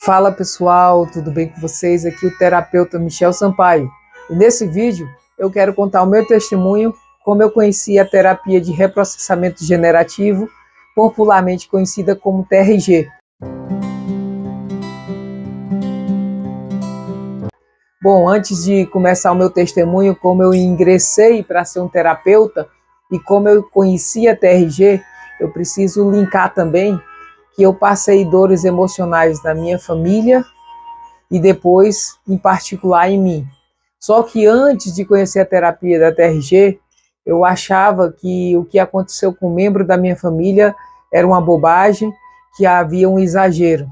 Fala pessoal, tudo bem com vocês? Aqui é o terapeuta Michel Sampaio. E nesse vídeo eu quero contar o meu testemunho, como eu conheci a terapia de reprocessamento generativo, popularmente conhecida como TRG. Bom, antes de começar o meu testemunho, como eu ingressei para ser um terapeuta e como eu conheci a TRG, eu preciso linkar também que eu passei dores emocionais na minha família e depois, em particular, em mim. Só que antes de conhecer a terapia da TRG, eu achava que o que aconteceu com um membro da minha família era uma bobagem, que havia um exagero.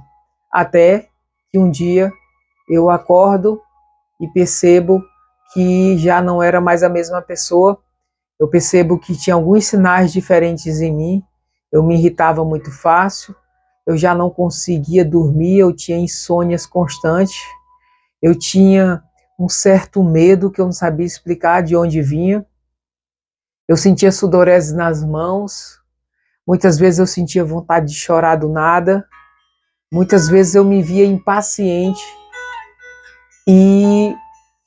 Até que um dia eu acordo e percebo que já não era mais a mesma pessoa. Eu percebo que tinha alguns sinais diferentes em mim. Eu me irritava muito fácil, eu já não conseguia dormir, eu tinha insônias constantes, eu tinha um certo medo que eu não sabia explicar de onde vinha. Eu sentia sudorese nas mãos, muitas vezes eu sentia vontade de chorar do nada, muitas vezes eu me via impaciente e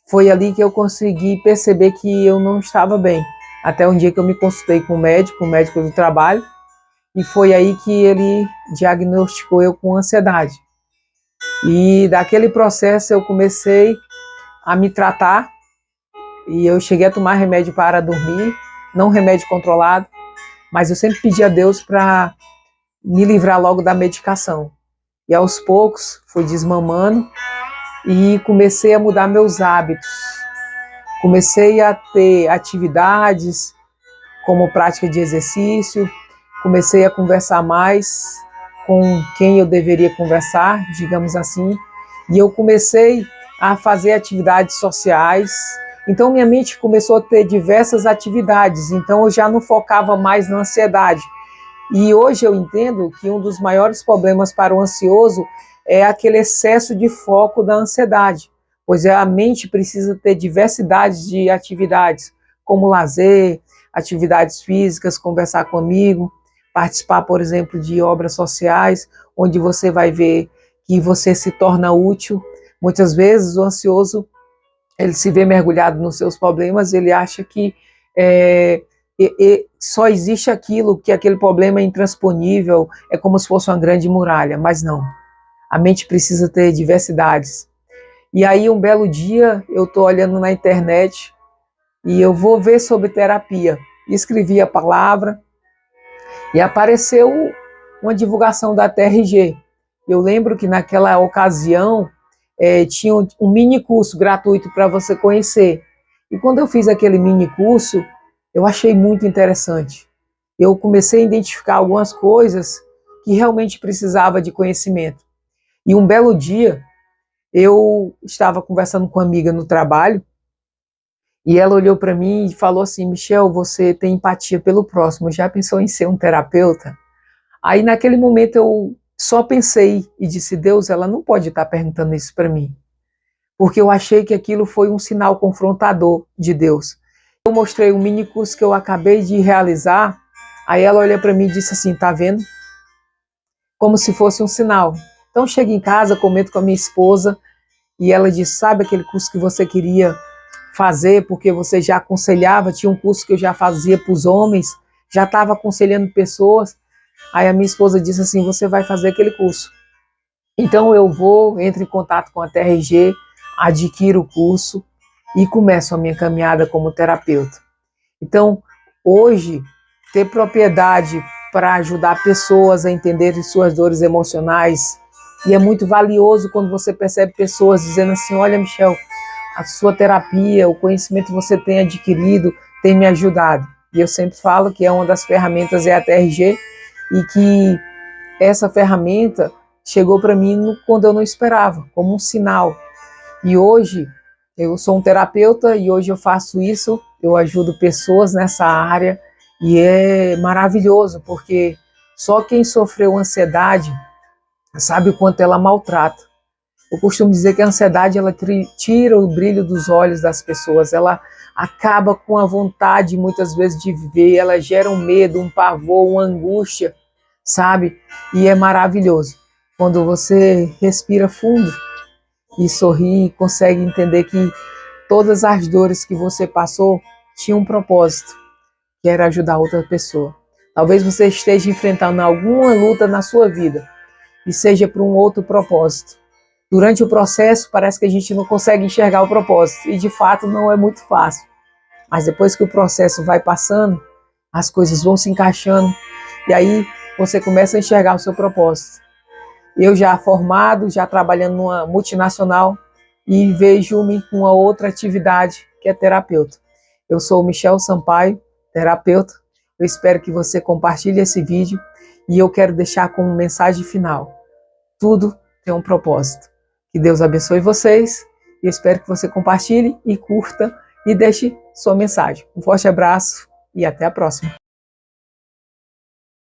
foi ali que eu consegui perceber que eu não estava bem. Até um dia que eu me consultei com o médico do trabalho, e foi aí que ele diagnosticou eu com ansiedade. E daquele processo eu comecei a me tratar e eu cheguei a tomar remédio para dormir, não remédio controlado, mas eu sempre pedi a Deus para me livrar logo da medicação. E aos poucos fui desmamando e comecei a mudar meus hábitos. Comecei a ter atividades como prática de exercício, comecei a conversar mais com quem eu deveria conversar, digamos assim, e eu comecei a fazer atividades sociais. Então minha mente começou a ter diversas atividades, então eu já não focava mais na ansiedade. E hoje eu entendo que um dos maiores problemas para o ansioso é aquele excesso de foco da ansiedade, pois a mente precisa ter diversidade de atividades, como lazer, atividades físicas, conversar com amigo, participar, por exemplo, de obras sociais, onde você vai ver que você se torna útil. Muitas vezes o ansioso, ele se vê mergulhado nos seus problemas, ele acha que só existe aquilo, que aquele problema é intransponível, é como se fosse uma grande muralha, mas não. A mente precisa ter diversidades. E aí um belo dia eu estou olhando na internet e eu vou ver sobre terapia. Escrevi a palavra e apareceu uma divulgação da TRG. Eu lembro que naquela ocasião tinha um mini curso gratuito para você conhecer. E quando eu fiz aquele mini curso, eu achei muito interessante. Eu comecei a identificar algumas coisas que realmente precisava de conhecimento. E um belo dia, eu estava conversando com uma amiga no trabalho, e ela olhou para mim e falou assim: Michel, você tem empatia pelo próximo, já pensou em ser um terapeuta? Aí naquele momento eu só pensei e disse: Deus, ela não pode estar perguntando isso para mim. Porque eu achei que aquilo foi um sinal confrontador de Deus. Eu mostrei um mini curso que eu acabei de realizar, aí ela olhou para mim e disse assim: tá vendo? Como se fosse um sinal. Então chego em casa, comento com a minha esposa, e ela disse: sabe aquele curso que você queria fazer, porque você já aconselhava, tinha um curso que eu já fazia para os homens, já estava aconselhando pessoas. Aí a minha esposa disse assim: você vai fazer aquele curso. Então eu entro em contato com a TRG, adquiro o curso e começo a minha caminhada como terapeuta. Então, hoje, ter propriedade para ajudar pessoas a entenderem suas dores emocionais, e é muito valioso quando você percebe pessoas dizendo assim: olha, Michel, a sua terapia, o conhecimento que você tem adquirido tem me ajudado. E eu sempre falo que uma das ferramentas é a TRG, e que essa ferramenta chegou para mim quando eu não esperava, como um sinal. E hoje eu sou um terapeuta e hoje eu faço isso, eu ajudo pessoas nessa área e é maravilhoso, porque só quem sofreu ansiedade sabe o quanto ela maltrata. Eu costumo dizer que a ansiedade ela tira o brilho dos olhos das pessoas, ela acaba com a vontade muitas vezes de viver, ela gera um medo, um pavor, uma angústia, sabe? E é maravilhoso. quando você respira fundo e sorri e consegue entender que todas as dores que você passou tinham um propósito, que era ajudar outra pessoa. Talvez você esteja enfrentando alguma luta na sua vida e seja por um outro propósito. Durante o processo parece que a gente não consegue enxergar o propósito e de fato não é muito fácil. Mas depois que o processo vai passando, as coisas vão se encaixando e aí você começa a enxergar o seu propósito. Eu já formado, já trabalhando numa multinacional e vejo-me com uma outra atividade que é terapeuta. Eu sou o Michel Sampaio, terapeuta. Eu espero que você compartilhe esse vídeo e eu quero deixar como mensagem final: tudo tem um propósito. Que Deus abençoe vocês e eu espero que você compartilhe e curta e deixe sua mensagem. Um forte abraço e até a próxima.